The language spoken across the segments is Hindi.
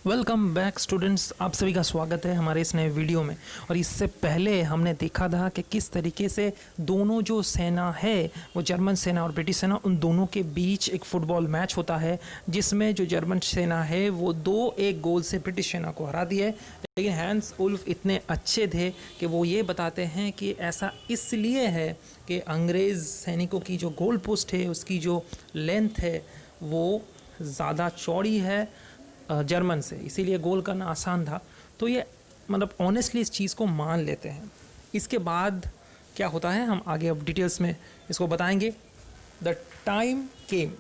वेलकम बैक स्टूडेंट्स, आप सभी का स्वागत है हमारे इस नए वीडियो में। और इससे पहले हमने देखा था कि किस तरीके से दोनों जो सेना है, वो जर्मन सेना और ब्रिटिश सेना, उन दोनों के बीच एक फुटबॉल मैच होता है जिसमें जो जर्मन सेना है वो 2-1 गोल से ब्रिटिश सेना को हरा दिया है। लेकिन हैंस उल्फ इतने अच्छे थे कि वो ये बताते हैं कि ऐसा इसलिए है कि अंग्रेज़ सैनिकों की जो गोल पोस्ट है उसकी जो लेंथ है वो ज़्यादा चौड़ी है जर्मन से, इसीलिए गोल करना आसान था। तो ये मतलब ऑनेस्टली इस चीज़ को मान लेते हैं। इसके बाद क्या होता है हम आगे अब डिटेल्स में इसको बताएंगे। द टाइम केम,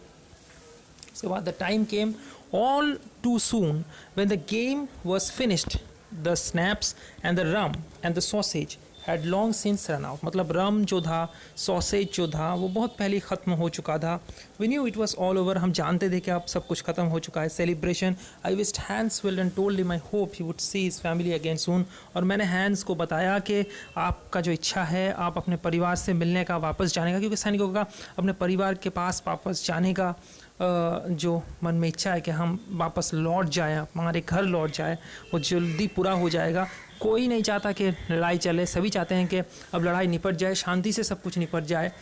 इसके बाद the time came all too soon when the game was finished the snaps and the rum and the sausage had long since run out. मतलब रम जो था, सॉसेज जो था, वो बहुत पहले ख़त्म हो चुका था। We knew it was all over, हम जानते थे कि अब सब कुछ ख़त्म हो चुका है। Celebration I wished Hans well and told him I hope he would see his family again soon. और मैंने हैंस को बताया कि आपका जो इच्छा है आप अपने परिवार से मिलने का, वापस जाने का, क्योंकि सैनिकों का अपने परिवार के पास वापस जाने का जो मन में इच्छा है कि हम वापस लौट जाए, हमारे घर लौट जाए, वो जल्दी पूरा हो जाएगा। कोई नहीं चाहता कि लड़ाई चले, सभी चाहते हैं कि अब लड़ाई निपट जाए, शांति से सब कुछ निपट जाए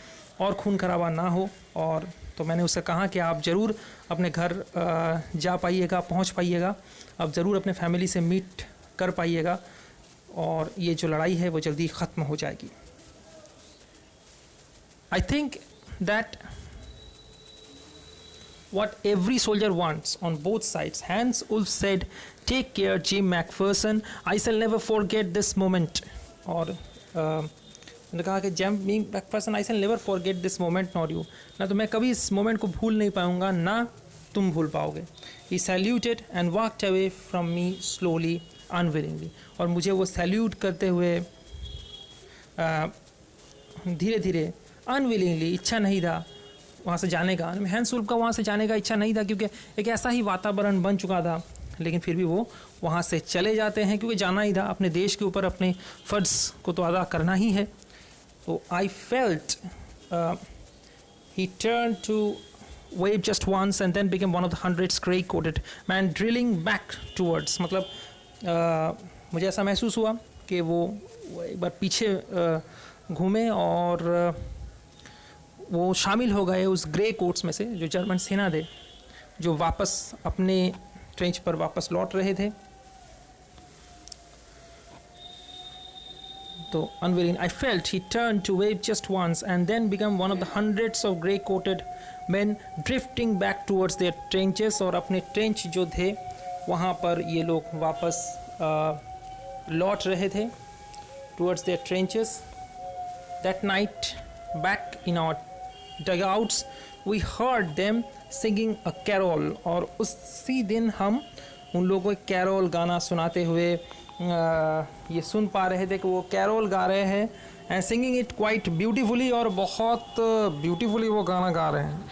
और खून खराबा ना हो। और तो मैंने उससे कहा कि आप ज़रूर अपने घर जा पाइएगा, पहुंच पाइएगा, आप ज़रूर अपने फैमिली से मीट कर पाइएगा और ये जो लड़ाई है वो जल्दी ख़त्म हो जाएगी। I think that what every soldier wants on both sides. Hans Ulf said, "Take care, Jim Macpherson. I shall never forget this moment." और मैंने कहा कि Jim McPherson, I shall never forget this moment not you. ना तो मैं कभी इस मोमेंट को भूल नहीं पाऊंगा, ना तुम भूल पाओगे। He saluted and walked away from me slowly, unwillingly. और मुझे वो सैल्यूट करते हुए धीरे धीरे, अनविलिंगली, इच्छा नहीं था वहाँ से जाने का। हैंस उल्फ का वहाँ से जाने का इच्छा नहीं था क्योंकि एक ऐसा ही वातावरण बन चुका था, लेकिन फिर भी वो वहाँ से चले जाते हैं क्योंकि जाना ही था, अपने देश के ऊपर अपने फ़र्ज़ को तो अदा करना ही है। तो I felt he turn to wave just once and then became one of the hundreds grey coated man drilling back towards। मतलब मुझे ऐसा महसूस हुआ कि वो एक बार पीछे घूमे और वो शामिल हो गए उस ग्रे कोट्स में से, जो जर्मन सेना थे जो वापस अपने ट्रेंच पर वापस लौट रहे थे। तो unwilling I felt he turn to wave just once and then become one of the hundreds of grey coated man drifting back towards their trenches. और अपने ट्रेंच जो थे वहाँ पर ये लोग वापस लौट रहे थे, towards their trenches. That night back in our dugouts we heard them singing a carol। और उसी दिन हम उन लोगों को कैरोल गाना सुनाते हुए ये सुन पा रहे थे कि वो कैरोल गा रहे हैं, and singing it quite beautifully, और बहुत ब्यूटीफुली वो गाना गा रहे हैं।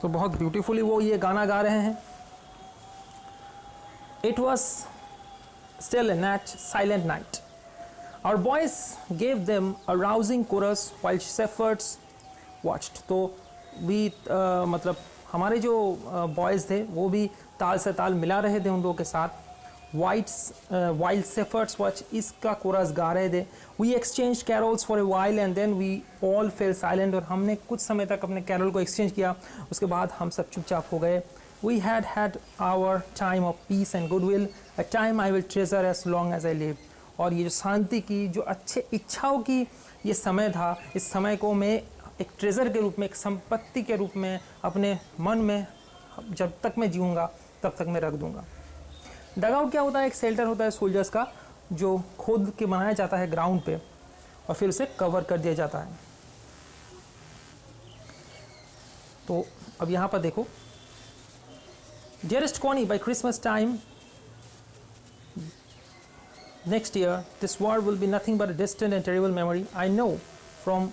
तो बहुत ब्यूटीफुली वो ये गाना गा रहे हैं। It was still a silent night. Our boys gave them a rousing chorus while shepherds watched। तो भी मतलब हमारे जो बॉयज़ थे वो भी ताल से ताल मिला रहे थे उन लोगों के साथ। while shepherds watch इसका कोरस गा रहे थे। We exchanged carols for a while and then we all fell silent। और हमने कुछ समय तक अपने कैरोल को एक्सचेंज किया, उसके बाद हम सब चुपचाप हो गए। We had our time of peace and goodwill, a time I will treasure as long as I live। और ये जो शांति की, जो अच्छे इच्छाओं की ये समय था, इस समय को मैं एक ट्रेजर के रूप में, एक संपत्ति के रूप में अपने मन में जब तक मैं जीऊँगा तब तक मैं रख दूँगा। डगआउट क्या होता है? एक शेल्टर होता है सोल्जर्स का जो खोद के बनाया जाता है ग्राउंड पे और फिर उसे कवर कर दिया जाता है। तो अब यहाँ पर देखो, dearest Connie, by Christmas time next year this war will be nothing but a distant and terrible memory. I know from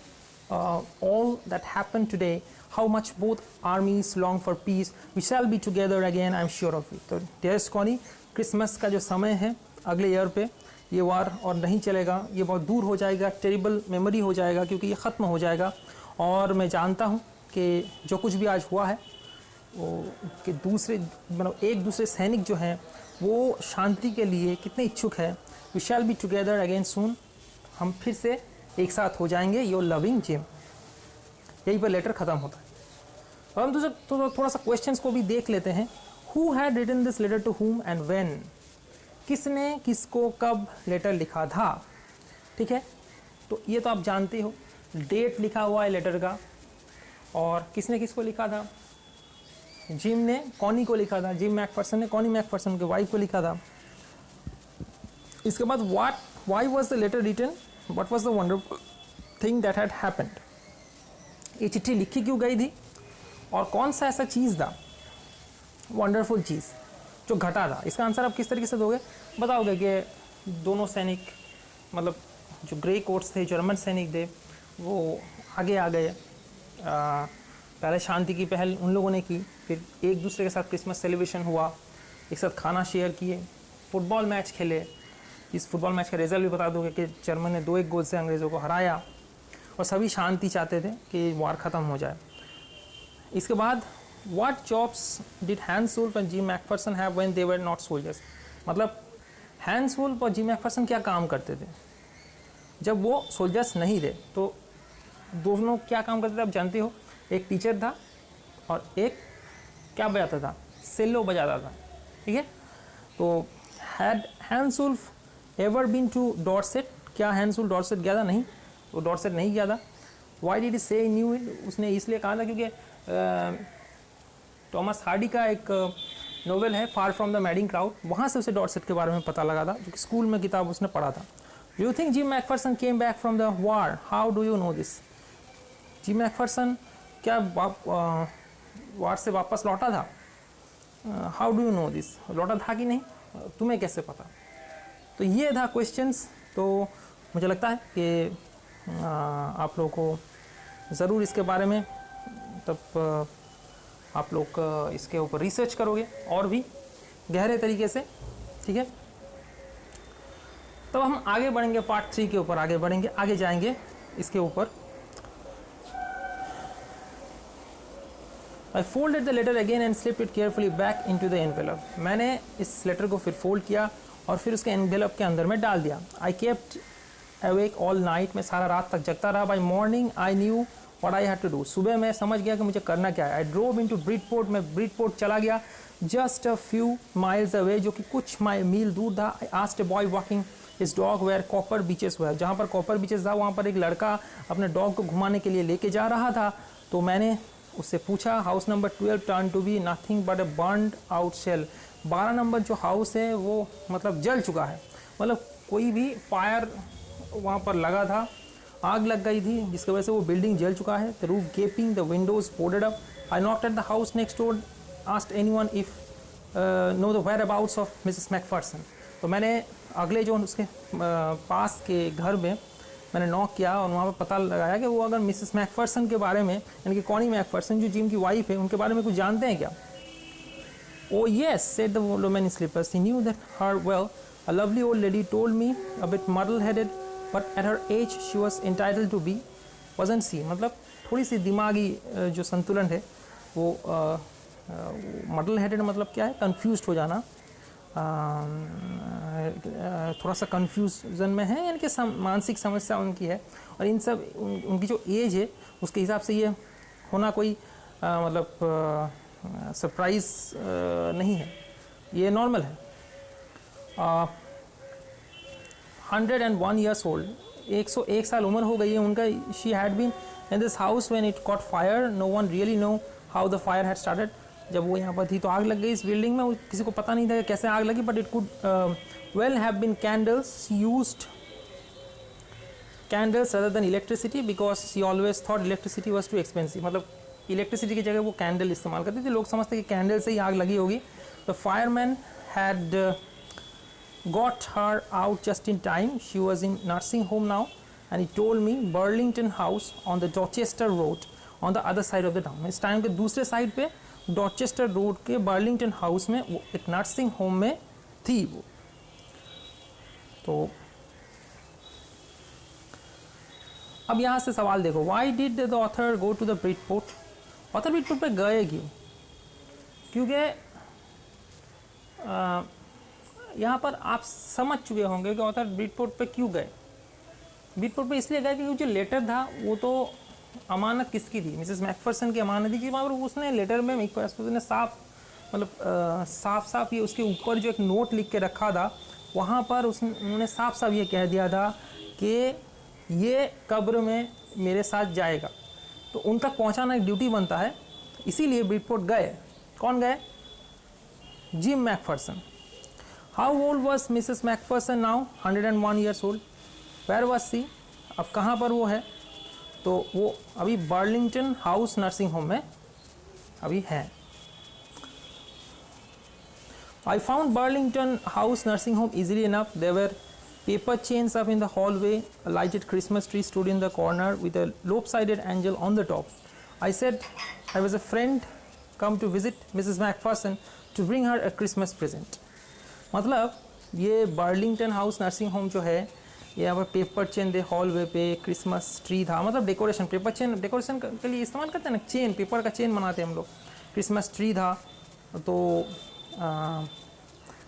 all that happened today how much both armies long for peace. We shall be together again, I am sure of it। तो dearest Connie, क्रिसमस का जो समय है अगले ईयर पे, ये वार और नहीं चलेगा, ये बहुत दूर हो जाएगा, टेरिबल मेमोरी हो जाएगा क्योंकि ये ख़त्म हो जाएगा। और मैं जानता हूँ कि जो कुछ भी आज हुआ है वो कि दूसरे मतलब एक दूसरे सैनिक जो हैं वो शांति के लिए कितने इच्छुक है। We shall be together again soon, हम फिर से एक साथ हो जाएंगे, योर लविंग जिम। यहीं पर लेटर ख़त्म होता है। अब हम थोड़ा सा क्वेश्चंस को भी देख लेते हैं। Who had written this letter to whom and when, किसने किसको कब लेटर लिखा था। ठीक है, तो ये तो आप जानते हो, डेट लिखा हुआ है लेटर का, और किसने किसको लिखा था, जिम ने कॉनी को लिखा था, जिम मैकफर्सन ने कॉनी मैकफर्सन के वाइफ को लिखा था। इसके बाद why was the letter written, what was the wonderful thing that had happened, ये चिट्ठी लिखी क्यों गई थी, और कौन सा ऐसा चीज़ था, वंडरफुल चीज़ जो घटा था। इसका आंसर आप किस तरीके से दोगे, बताओगे कि दोनों सैनिक, मतलब जो ग्रे कोट्स थे, जर्मन सैनिक थे, वो आगे आ गए। पहले शांति की पहल उन लोगों ने की, फिर एक दूसरे के साथ क्रिसमस सेलिब्रेशन हुआ, एक साथ खाना शेयर किए, फुटबॉल मैच खेले। इस फुटबॉल मैच का रिजल्ट भी बता दोगे कि जर्मन ने 2-1 गोल से अंग्रेज़ों को हराया, और सभी शांति चाहते थे कि वार ख़त्म हो जाए। इसके बाद what jobs did Hans Wolf and Jim McPherson have when they were not soldiers, मतलब हैंस वुल्फ और जिम मैकफर्सन क्या काम करते थे जब वो सोल्जर्स नहीं थे। तो दोनों क्या काम करते थे आप जानते हो, एक टीचर था और एक क्या बजाता था, सेलो बजाता था। ठीक है, तो had Hans Wolf ever been to Dorset, क्या हैंस वुल्फ डॉर्सेट गया था, नहीं, वो डॉर्सेट नहीं गया था। वाई डिड ही से न्यू इट, उसने इसलिए कहा था क्योंकि टॉमस हार्डी का एक नोवेल है far from the madding crowd, वहाँ से उसे डॉर्सेट के बारे में पता लगा था, जो कि स्कूल में किताब उसने पढ़ा था। Do you think gym Macpherson came back from the war, how do you know this, gym McPherson क्या वार से वापस लौटा था, how do you know this, लौटा था कि नहीं, तुम्हें कैसे पता। तो ये था क्वेश्चंस। तो मुझे लगता है कि आप लोगों को ज़रूर इसके बारे में तब आप लोग इसके ऊपर रिसर्च करोगे और भी गहरे तरीके से। ठीक है, तब हम आगे बढ़ेंगे, पार्ट 3 के ऊपर आगे बढ़ेंगे, आगे जाएंगे इसके ऊपर। I folded the letter again and slipped it carefully back into the envelope. मैंने इस लेटर को फिर फोल्ड किया और फिर उसके एनवेलप के अंदर में डाल दिया। I kept awake all night, मैं सारा रात तक जगता रहा। By morning I knew what I had to do. सुबह मैं समझ गया कि मुझे करना क्या है। I drove into Bridport, मैं ब्रिडपोर्ट चला गया, just a few miles away, जो कि कुछ मील दूर था। I asked a boy walking his dog where copper beaches were, जहाँ पर कॉपर बीचेस था वहाँ पर एक लड़का अपने डॉग को घुमाने के लिए लेके जा रहा था। तो मैंने उससे पूछा, house number 12 turn to be nothing but a burnt out shell, 12 number जो हाउस है वो मतलब जल चुका है, मतलब कोई भी फायर वहाँ पर लगा था, आग लग गई थी जिसकी वजह से वो बिल्डिंग जल चुका है। The roof gaping, the windows boarded up. I knocked at the house next door, asked anyone if know the whereabouts of Mrs McPherson. तो मैंने अगले जो उसके पास के घर में मैंने नॉक किया और वहाँ पर पता लगाया कि वो अगर मिसेस मैकफर्सन के बारे में, यानी कि कॉनी मैकफर्सन जो जिम की वाइफ है, उनके बारे में कुछ जानते हैं क्या। Oh yes said the woman in slippers, he knew that her well, a lovely old lady told me, a bit muddle headed but at her age she was entitled to be, wasn't she, मतलब थोड़ी सी दिमागी जो संतुलन है वो मडल हेडेड मतलब क्या है, कन्फ्यूज्ड हो जाना, थोड़ा सा कन्फ्यूजन में है, यानी कि मानसिक समस्या उनकी है। और इन सब उनकी जो एज है उसके हिसाब से ये होना कोई मतलब सरप्राइज़ नहीं है, ये नॉर्मल है। 101 ईयर्स ओल्ड, 101 साल उम्र हो गई है उनका। She had been in this house when it caught fire, no one really know how the fire had started. जब वो यहाँ पर थी तो आग लग गई इस बिल्डिंग में, किसी को पता नहीं था कि कैसे आग लगी, but it could well have been candles, used candles rather than electricity because she always thought electricity was too expensive, मतलब इलेक्ट्रिसिटी की जगह वो कैंडल इस्तेमाल करती थी, लोग समझते कि कैंडल से ही आग लगी होगी। The fireman had got her out just in time. She was in nursing home now, and he told me Burlington House on the Dorchester Road on the other side of the town. इस टाइम के दूसरे साइड पे डॉर्चेस्टर रोड के बर्लिंगटन हाउस में वो एक नर्सिंग होम में थी वो। तो अब यहाँ से सवाल देखो, why did the author go to the Bridport, author Bridport पे गए क्यों, क्योंकि यहाँ पर आप समझ चुके होंगे कि ऑथर ब्रिडपोर्ट पे क्यों गए। ब्रिडपोर्ट पे इसलिए गए क्योंकि जो लेटर था वो तो अमानत किसकी थी, मिसेस मैकफरसन की अमानत थी, कि वहाँ पर उसने लेटर में मैकफरसन ने साफ मतलब साफ ये उसके ऊपर जो एक नोट लिख के रखा था, वहाँ पर उन्होंने साफ साफ ये कह दिया था कि ये कब्र में मेरे साथ जाएगा, तो उन तक पहुँचाना एक ड्यूटी बनता है। इसीलिए ब्रिडपोर्ट गए। कौन गए? Jim McPherson. How old was Mrs McPherson now? 101 years old. Where was she? अब कहाँ पर वो है? तो वो अभी बर्लिंगटन हाउस नर्सिंग होम में अभी है। I found Burlington House nursing home easily enough. There were paper chains up in the hallway. A lighted Christmas tree stood in the corner with a lopsided angel on the top. I said I was a friend come to visit Mrs. McPherson to bring her a Christmas present. मतलब ये बर्लिंगटन हाउस नर्सिंग होम जो है, ये यहाँ पर पेपर चेन दे हॉलवे पे, क्रिसमस ट्री था, मतलब डेकोरेशन, पेपर चेन डेकोरेशन के लिए इस्तेमाल करते हैं ना, चेन, पेपर का चेन बनाते हैं हम लोग। क्रिसमस ट्री था। तो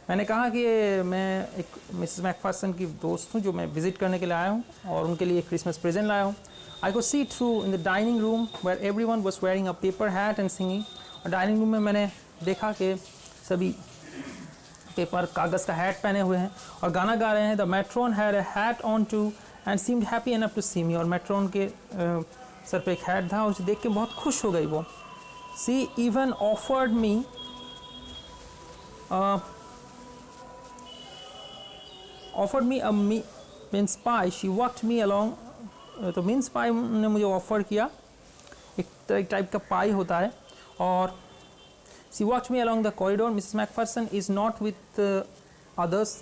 मैंने कहा कि मैं एक मिसेस मैकफरसन की दोस्त हूँ जो मैं विज़िट करने के लिए आया हूँ और उनके लिए क्रिसमस प्रेजेंट लाया हूँ। I could see through in the dining room where everyone was wearing a paper hat and singing. और डाइनिंग रूम में मैंने देखा कि सभी पेपर कागज़ का हैट पहने हुए हैं और गाना गा रहे हैं। The matron had a hat on too and seemed happy enough to see me. और मैट्रोन के सर पे एक हैट था और उसे देख के बहुत खुश हो गई वो। She even offered me offered me a mince pie. She walked me along. तो mince pie ने मुझे ऑफ़र किया, एक टाइप का पाई होता है। और she walked me along the corridor. Mrs. McPherson is not with others.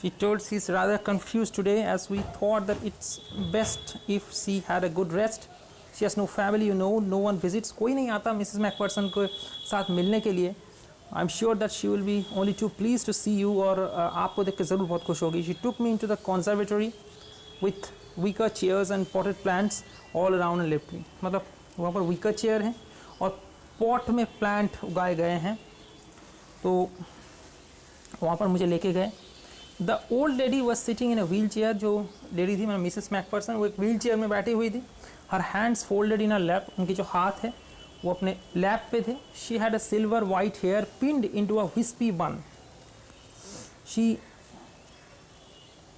She told she is rather confused today as we thought that it's best if she had a good rest. She has no family, you know, no one visits. कोई नहीं आता Mrs. McPherson को साथ मिलने के लिए। I'm sure that she will be only too pleased to see you. और आपको देख के ज़रूर बहुत खुश होगी। She took me into the conservatory with wicker chairs and potted plants all around and left me. मतलब वहाँ पर wicker chair हैं और पॉट में प्लांट उगाए गए हैं, तो वहाँ पर मुझे लेके गए। The old lady was sitting in a wheelchair. जो लेडी थी, मैं मिसेस मैकफरसन, वो एक व्हील चेयर में बैठी हुई थी। Her hands folded in her lap. उनके जो हाथ है वो अपने लैप पे थे। She had a silver white hair pinned into a wispy bun. She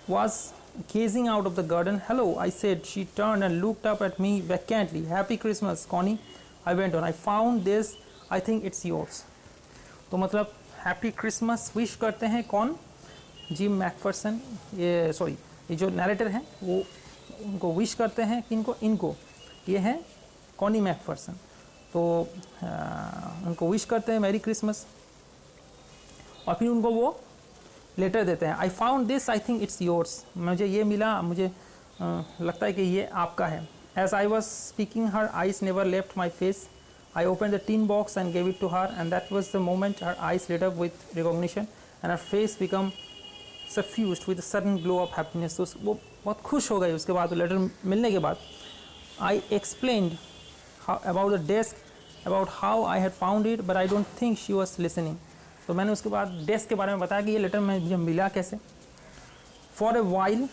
was gazing out of the garden. Hello, I said. She turned and looked up at me vacantly. Happy Christmas, Connie. I went on. I found this. I think it's yours. तो मतलब हैप्पी क्रिसमस विश करते हैं कौन? Gym McPherson. ये सॉरी, ये जो नैरेटर हैं वो उनको विश करते हैं किनको? इनको। ये हैं कॉनी मैकफरसन। तो उनको विश करते हैं मैरी क्रिसमस और फिर उनको वो लेटर देते हैं। I found this, I think it's yours. मुझे ये मिला, मुझे लगता है कि ये आपका है। As I was speaking her eyes never left my face. I open the tin box and gave it to her and that was the moment her eyes lit up with recognition and her face become suffused with sudden glow of happiness. तो वो बहुत खुश हो गई उसके बाद, लेटर मिलने के बाद। आई explained about the desk, about how I had found it, but I don't think she was listening. तो मैंने उसके बाद डेस्क के बारे में बताया कि ये लेटर मुझे मिला कैसे। For a while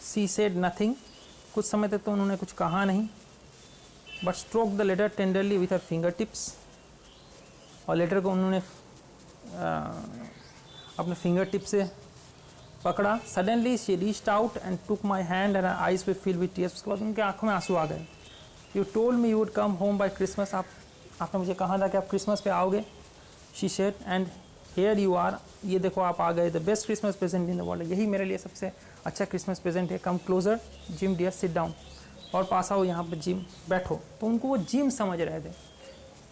she said nothing. कुछ समय तक तो उन्होंने कुछ कहा नहीं, but stroked the letter tenderly with her fingertips. और लेटर को उन्होंने अपने फिंगर टिप से पकड़ा। Suddenly she reached out and took my hand and eyes way fill with tears. उसके बाद उनके आंखों में आंसू आ गए। You told me you would come home by Christmas. आपने मुझे कहा था कि आप क्रिसमस पे आओगे। She said and here you are. ये देखो आप आ गए। The best Christmas present in the world. यही मेरे लिए सबसे अच्छा क्रिसमस प्रेजेंट है। Come closer Jim dear, sit down. और पास आओ यहाँ पर जिम, बैठो। तो उनको वो जिम समझ रहे थे,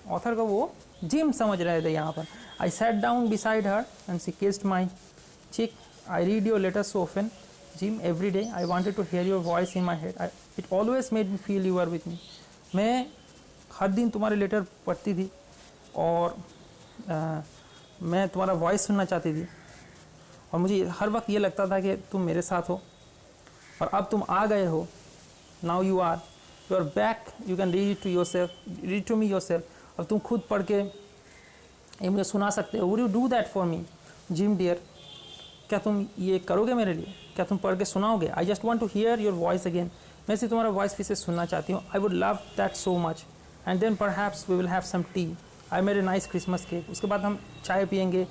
ऑथर को वो जिम समझ रहे थे यहाँ पर। I sat down beside her and she kissed my cheek. I read your letters so often, Jim, every day. I wanted to hear your voice in my head. It always made me feel you were with me. मैं हर दिन तुम्हारे लेटर पढ़ती थी और मैं तुम्हारा वॉइस सुनना चाहती थी और मुझे हर वक्त ये लगता था कि तुम मेरे साथ हो। और अब तुम आ गए हो। Now you are back. You can read it to yourself. Read to me yourself. अब तुम खुद पढ़ के ये मुझे सुना सकते हो? Would you do that for me Jim dear? क्या तुम ये करोगे मेरे लिए? क्या तुम पढ़ के सुनाओगे? I just want to hear your voice again. मैं सिर्फ तुम्हारा वॉइस फिर से सुनना चाहती हूँ। I would love that so much and then perhaps we will have some tea. I made a nice Christmas cake. उसके बाद हम चाय पियेंगे।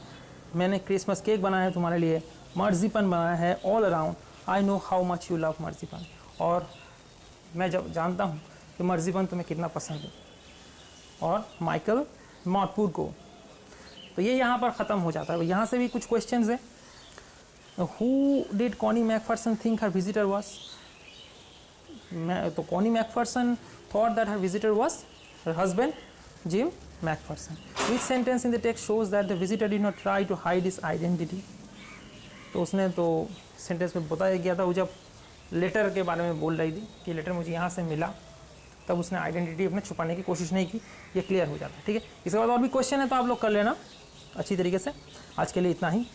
मैंने क्रिसमस केक बनाया है तुम्हारे लिए, मर्जीपन बनाया है all around. I know how much you love marzipan, और मैं जब जानता हूँ कि मर्जीपन तुम्हें कितना पसंद है। और माइकल मॉटपूर को। तो ये यहाँ पर ख़त्म हो जाता है। यहाँ से भी कुछ क्वेश्चंस है। Who did Connie McPherson think her visitor was? तो Connie McPherson thought that her visitor was her husband Jim McPherson. Which sentence in the text shows that the visitor did not try to hide his identity? तो उसने तो सेंटेंस में बताया गया था, वो जब लेटर के बारे में बोल रही थी कि लेटर मुझे यहाँ से मिला, तब उसने आइडेंटिटी अपने छुपाने की कोशिश नहीं की। ये क्लियर हो जाता है। ठीक है, इसके बाद और भी क्वेश्चन है तो आप लोग कर लेना अच्छी तरीके से। आज के लिए इतना ही।